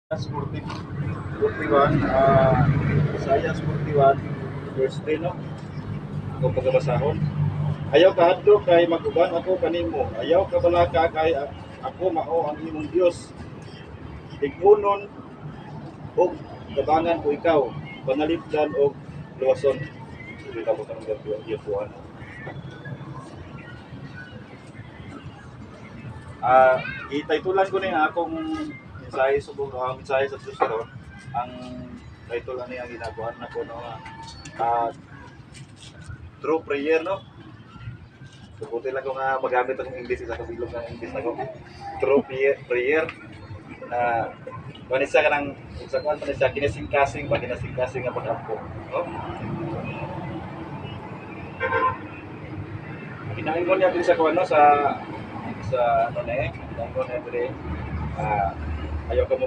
41, Isaiah 41, verse 3, no? Kung pagkabasahon. Ayaw ka adto kay maguban ako kanimo. Ayaw ka balaka kay ako mao ang imong Dios. Igunon og gabangan ko ikaw, panalipdan og luwason. Dili ta mo tanong Dios buwan. Itaytulan ko na akong mensahe subong mensahe sa Dios karon. Ang title ani ang ginagawa na ko no, true prayer, no? Subuti lang ko nga magamit ang English sa kabilog ng English na ko. True prayer na panisa ka ng sa kuan panisa kinasing-kasing ba kinasing-kasing nga pag-ampo, no? Ginaingon niya diri sa kuan, no, sa ano na eh, ginaingon niya diri ayaw ka mo